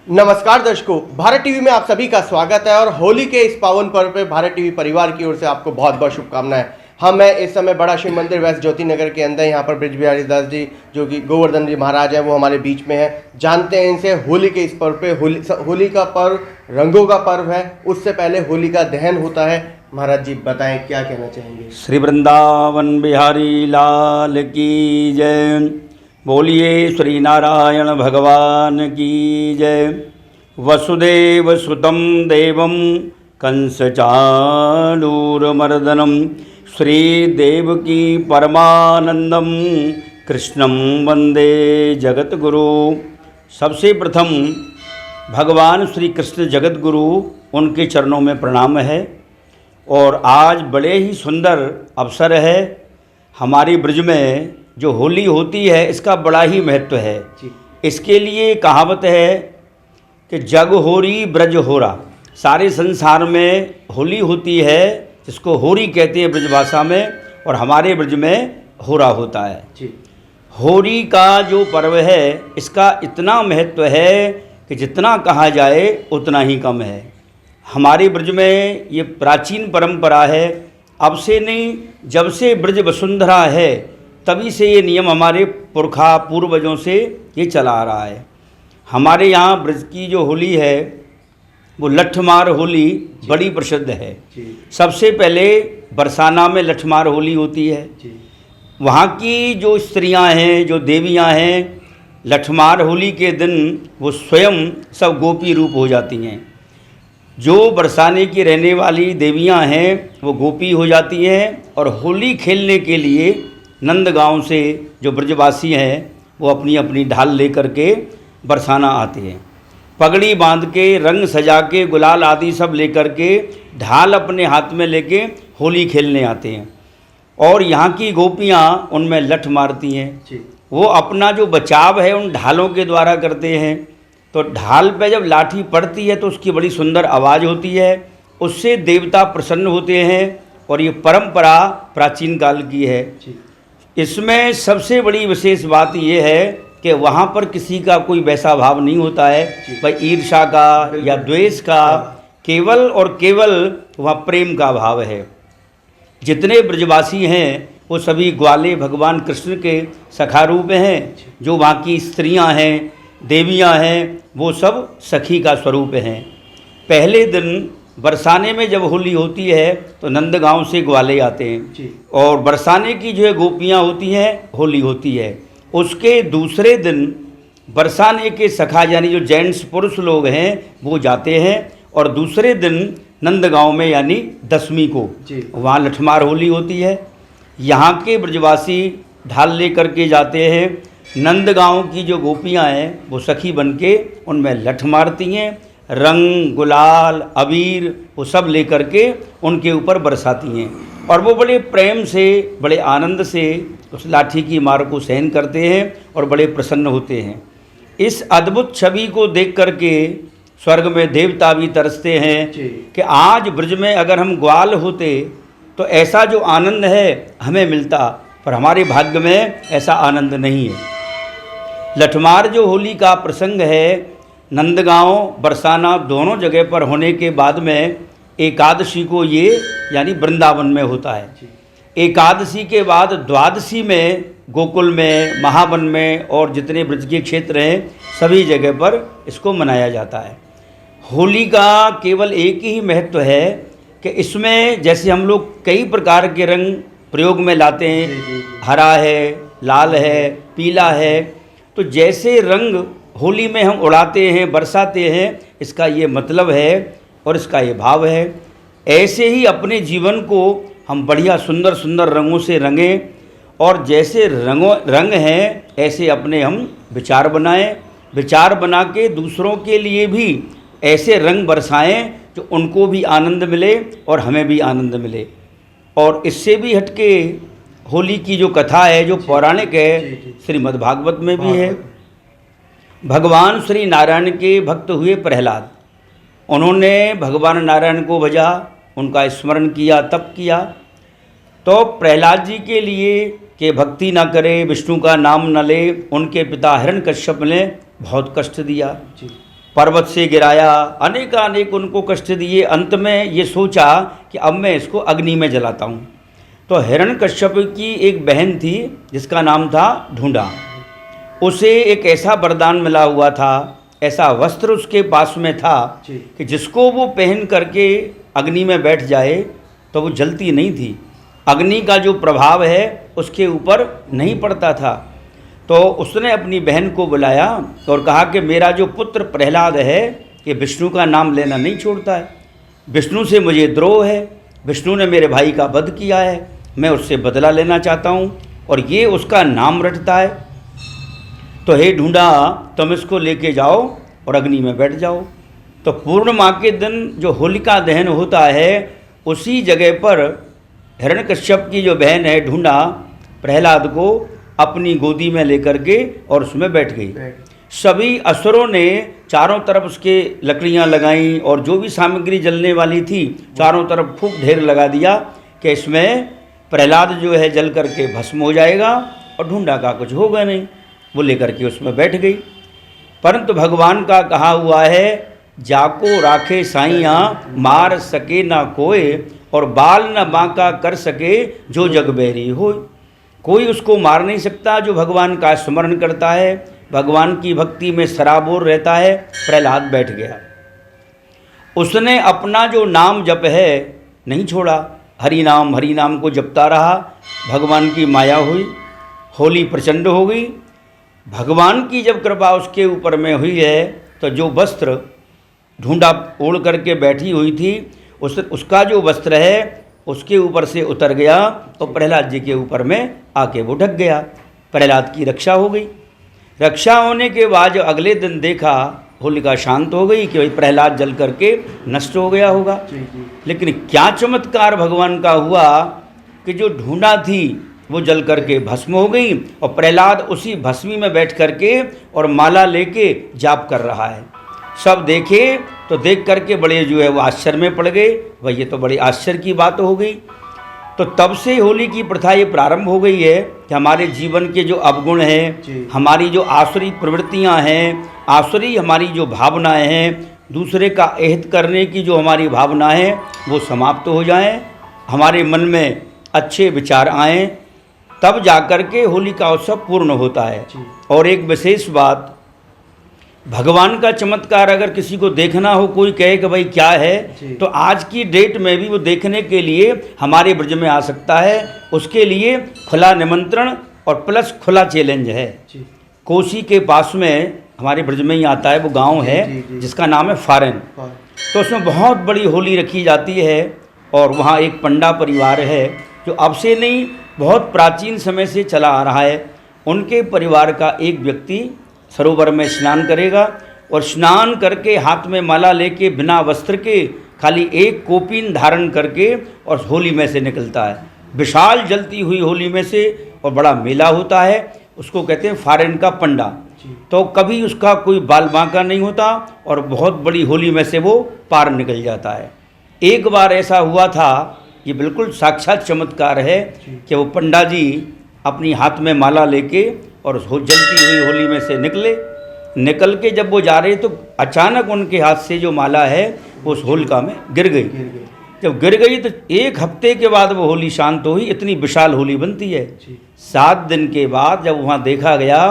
नमस्कार दर्शकों, भारत टीवी में आप सभी का स्वागत है और होली के इस पावन पर्व पे भारत टीवी परिवार की ओर से आपको बहुत बहुत शुभकामनाएं। मैं इस समय बड़ा शिव मंदिर वेस्ट ज्योति नगर के अंदर यहाँ पर ब्रिज बिहारी दास जी जो कि गोवर्धन जी महाराज हैं वो हमारे बीच में हैं। जानते हैं इनसे होली के इस पर्व पे। होली का पर्व रंगों का पर्व है, उससे पहले होली का दहन होता है। महाराज जी बताएं क्या कहना चाहेंगे। श्री वृंदावन बिहारी लाल की जय। बोलिए श्री नारायण भगवान की जय। वसुदेव सुतं देवं कंस चाणूरमर्दनं श्री देवकी परमानंदम कृष्णं वंदे जगत गुरु। सबसे प्रथम भगवान श्री कृष्ण जगत गुरु, उनके चरणों में प्रणाम है। और आज बड़े ही सुंदर अवसर है। हमारी ब्रज में जो होली होती है इसका बड़ा ही महत्व है। इसके लिए कहावत है कि जग होरी ब्रज होरा। सारे संसार में होली होती है जिसको होरी कहते हैं ब्रज भाषा में, और हमारे ब्रज में होरा होता है। होली का जो पर्व है इसका इतना महत्व है कि जितना कहा जाए उतना ही कम है। हमारे ब्रज में ये प्राचीन परंपरा है। अब से नहीं, जब से ब्रज वसुंधरा है तभी से ये नियम हमारे पुरखा पूर्वजों से ये चला आ रहा है। हमारे यहाँ ब्रज की जो होली है वो लठमार होली बड़ी प्रसिद्ध है। सबसे पहले बरसाना में लठमार होली होती है। वहाँ की जो स्त्रियाँ हैं, जो देवियाँ हैं, लठमार होली के दिन वो स्वयं सब गोपी रूप हो जाती हैं। जो बरसाने की रहने वाली देवियां हैं वो गोपी हो जाती हैं और होली खेलने के लिए नंदगांव से जो ब्रजवासी हैं वो अपनी अपनी ढाल लेकर के बरसाना आते हैं। पगड़ी बांध के, रंग सजा के, गुलाल आदि सब लेकर के, ढाल अपने हाथ में लेके होली खेलने आते हैं। और यहाँ की गोपियाँ उनमें लठ मारती हैं। वो अपना जो बचाव है उन ढालों के द्वारा करते हैं। तो ढाल पे जब लाठी पड़ती है तो उसकी बड़ी सुंदर आवाज़ होती है, उससे देवता प्रसन्न होते हैं। और ये परंपरा प्राचीन काल की है। इसमें सबसे बड़ी विशेष बात ये है कि वहाँ पर किसी का कोई वैसा भाव नहीं होता है, भाई ईर्ष्या का या द्वेष का, केवल और केवल वहाँ प्रेम का भाव है। जितने ब्रजवासी हैं वो सभी ग्वाले भगवान कृष्ण के सखा रूप हैं। जो वहाँ की स्त्रियाँ हैं, देवियाँ हैं, वो सब सखी का स्वरूप हैं। पहले दिन बरसाने में जब होली होती है तो नंदगांव से ग्वाले आते हैं और बरसाने की जो है गोपियाँ होती हैं, होली होती है। उसके दूसरे दिन बरसाने के सखा यानी जो जेंट्स पुरुष लोग हैं वो जाते हैं और दूसरे दिन नंदगांव में यानी दसवीं को वहाँ लठमार होली होती है। यहाँ के ब्रजवासी ढाल लेकर के जाते हैं। नंदगांव की जो गोपियाँ हैं वो सखी बनके उनमें लठ मारती हैं, रंग गुलाल अबीर वो सब लेकर के उनके ऊपर बरसाती हैं। और वो बड़े प्रेम से, बड़े आनंद से उस लाठी की मार को सहन करते हैं और बड़े प्रसन्न होते हैं। इस अद्भुत छवि को देख करके स्वर्ग में देवता भी तरसते हैं कि आज ब्रज में अगर हम ग्वाल होते तो ऐसा जो आनंद है हमें मिलता, पर हमारे भाग्य में ऐसा आनंद नहीं है। लठमार जो होली का प्रसंग है, नंदगांव बरसाना दोनों जगह पर होने के बाद में एकादशी को ये यानी वृंदावन में होता है। एकादशी के बाद द्वादशी में गोकुल में, महावन में और जितने ब्रज के क्षेत्र हैं सभी जगह पर इसको मनाया जाता है। होली का केवल एक ही महत्व है कि इसमें जैसे हम लोग कई प्रकार के रंग प्रयोग में लाते हैं, हरा है, लाल है, पीला है, तो जैसे रंग होली में हम उड़ाते हैं, बरसाते हैं, इसका ये मतलब है और इसका ये भाव है। ऐसे ही अपने जीवन को हम बढ़िया सुंदर सुंदर रंगों से रंगें और जैसे रंग हैं ऐसे अपने हम विचार बनाएं। विचार बना के दूसरों के लिए भी ऐसे रंग बरसाएं जो उनको भी आनंद मिले और हमें भी आनंद मिले। और इससे भी हटके होली की जो कथा है जो पौराणिक है, श्रीमद् भागवत में भी है। भगवान श्री नारायण के भक्त हुए प्रहलाद। उन्होंने भगवान नारायण को भजा, उनका स्मरण किया, तप किया। तो प्रहलाद जी के लिए कि भक्ति ना करे, विष्णु का नाम न ले, उनके पिता हिरण्यकश्यप ने बहुत कष्ट दिया। पर्वत से गिराया, अनेक उनको कष्ट दिए। अंत में ये सोचा कि अब मैं इसको अग्नि में जलाता हूँ। तो हिरण्यकश्यप की एक बहन थी जिसका नाम था ढूंढा। उसे एक ऐसा वरदान मिला हुआ था, ऐसा वस्त्र उसके पास में था कि जिसको वो पहन करके अग्नि में बैठ जाए तो वो जलती नहीं थी। अग्नि का जो प्रभाव है उसके ऊपर नहीं पड़ता था। तो उसने अपनी बहन को बुलाया और कहा कि मेरा जो पुत्र प्रहलाद है ये विष्णु का नाम लेना नहीं छोड़ता है, विष्णु से मुझे द्रोह है, विष्णु ने मेरे भाई का वध किया है, मैं उससे बदला लेना चाहता हूँ और ये उसका नाम रटता है। तो हे ढूंढा, तुम इसको लेके जाओ और अग्नि में बैठ जाओ। तो पूर्णिमा के दिन जो होलिका दहन होता है उसी जगह पर हिरण्यकश्यप की जो बहन है ढूंढा प्रहलाद को अपनी गोदी में लेकर के और उसमें बैठ गई। सभी असुरों ने चारों तरफ उसके लकड़ियां लगाईं और जो भी सामग्री जलने वाली थी चारों तरफ खूब ढेर लगा दिया कि इसमें प्रहलाद जो है जल करके भस्म हो जाएगा और ढूंढा का कुछ होगा नहीं। वो लेकर के उसमें बैठ गई। परंतु भगवान का कहा हुआ है, जाको राखे साइयाँ मार सके ना कोई, और बाल न बांका कर सके जो जग बैरी हो। कोई उसको मार नहीं सकता जो भगवान का स्मरण करता है, भगवान की भक्ति में सराबोर रहता है। प्रहलाद बैठ गया, उसने अपना जो नाम जप है नहीं छोड़ा, हरि नाम को जपता रहा। भगवान की माया हुई, होली प्रचंड हो गई। भगवान की जब कृपा उसके ऊपर में हुई है तो जो वस्त्र ढूंढा ओढ़ करके बैठी हुई थी उसका जो वस्त्र है उसके ऊपर से उतर गया तो प्रहलाद जी के ऊपर में आके वो ढक गया। प्रहलाद की रक्षा हो गई। रक्षा होने के बाद अगले दिन देखा होलिका शांत हो गई कि भाई प्रहलाद जल करके नष्ट हो गया होगा। लेकिन क्या चमत्कार भगवान का हुआ कि जो ढूंढा थी वो जल करके भस्म हो गई और प्रहलाद उसी भस्मी में बैठ करके और माला लेके जाप कर रहा है। सब देखे तो देख करके बड़े जो है वो आश्चर्य में पड़ गए। भाई ये तो बड़ी आश्चर्य की बात हो गई। तो तब से होली की प्रथा ये प्रारंभ हो गई है कि हमारे जीवन के जो अवगुण हैं, हमारी जो आसुरी प्रवृत्तियां हैं, आसुरी हमारी जो भावनाएं हैं, दूसरे का अहित करने की जो हमारी भावना है वो समाप्त हो जाएं, हमारे मन में अच्छे विचार आएँ, तब जाकर के होली का उत्सव पूर्ण होता है। और एक विशेष बात, भगवान का चमत्कार अगर किसी को देखना हो, कोई कहे कि भाई क्या है, तो आज की डेट में भी वो देखने के लिए हमारे ब्रज में आ सकता है। उसके लिए खुला निमंत्रण और प्लस खुला चैलेंज है। कोसी के पास में हमारे ब्रज में ही आता है, वो गांव है जिसका नाम है फारेन। तो उसमें बहुत बड़ी होली रखी जाती है और वहाँ एक पंडा परिवार है जो अब से नहीं बहुत प्राचीन समय से चला आ रहा है। उनके परिवार का एक व्यक्ति सरोवर में स्नान करेगा और स्नान करके हाथ में माला लेके बिना वस्त्र के खाली एक कोपीन धारण करके और होली में से निकलता है, विशाल जलती हुई होली में से, और बड़ा मेला होता है। उसको कहते हैं फारेन का पंडा। तो कभी उसका कोई बाल बांका नहीं होता और बहुत बड़ी होली में से वो पार निकल जाता है। एक बार ऐसा हुआ था, ये बिल्कुल साक्षात चमत्कार है कि वो पंडा जी अपनी हाथ में माला लेके और जलती हुई होली में से निकल के जब वो जा रहे तो अचानक उनके हाथ से जो माला है वो उस होलिका में गिर गई। जब गिर गई तो एक हफ्ते के बाद वो होली शांत हुई। इतनी विशाल होली बनती है। 7 दिन के बाद जब वहाँ देखा गया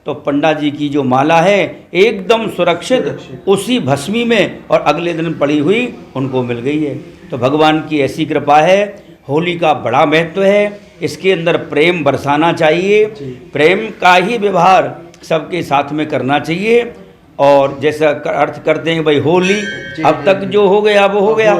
तो पंडा जी की जो माला है एकदम सुरक्षित उसी भस्मी में और अगले दिन पड़ी हुई उनको मिल गई है। तो भगवान की ऐसी कृपा है। होली का बड़ा महत्व है, इसके अंदर प्रेम बरसाना चाहिए, प्रेम का ही व्यवहार सबके साथ में करना चाहिए। और जैसा अर्थ करते हैं भाई होली, अब तक जो हो गया वो हो गया,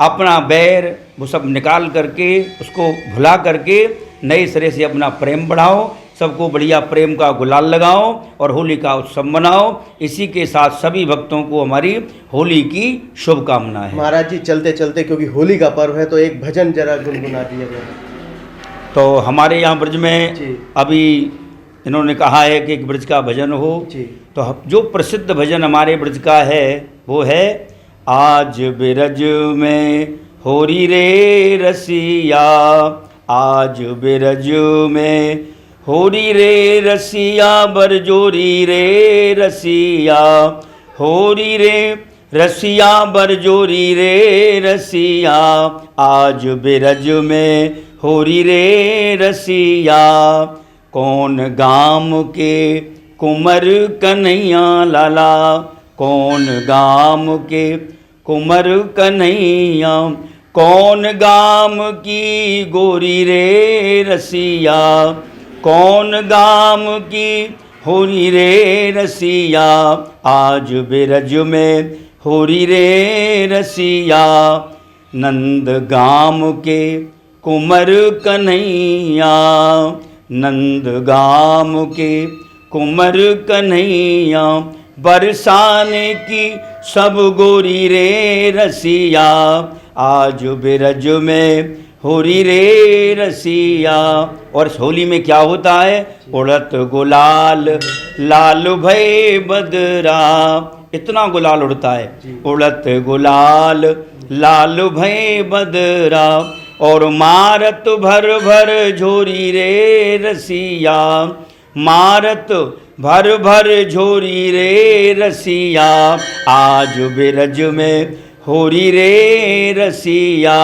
अपना बैर वो सब निकाल करके उसको भुला करके नए सिरे से अपना प्रेम बढ़ाओ, सबको बढ़िया प्रेम का गुलाल लगाओ और होली का उत्सव मनाओ। इसी के साथ सभी भक्तों को हमारी होली की शुभकामना है। महाराज जी चलते चलते, क्योंकि होली का पर्व है, तो एक भजन जरा गुनगुना दिया जाए। तो हमारे यहाँ ब्रज में अभी इन्होंने कहा है कि एक ब्रज का भजन हो, तो जो प्रसिद्ध भजन हमारे ब्रज का है वो है, आज बिरज में होरी रे रसिया, आज बिरज में होरी रे रसिया, बरजोरी रे रसिया, होरी रे रसिया बरजोरी रे रसिया, आज बिरज में होरी रे रसिया। कौन गाम के कुंवर कन्हैया लाला, कौन गाम के कुंवर कन्हैया, कौन गाम की गोरी रे रसिया, कौन गाम की होरी रे रसिया, आज बिरज में होरी रे रसिया। नंद गाम के कुंवर कन्हैया, नंद गाम के कुंवर कन्हैया, बरसाने की सब गोरी रे रसिया, आज बिरज में होरी रे रसिया। और इस होली में क्या होता है? उड़त गुलाल लाल भय बदरा, इतना गुलाल उड़ता है, उड़त गुलाल लाल भय बदरा। और मारत भर भर झोरी रे रसिया, मारत भर भर झोरी रे रसिया, आज बिरज में होरी रे रसिया,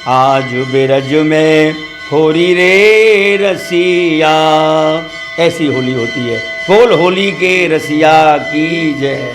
आज बिरज में होरी रे रसिया। ऐसी होली होती है। बोल होली के रसिया की जय।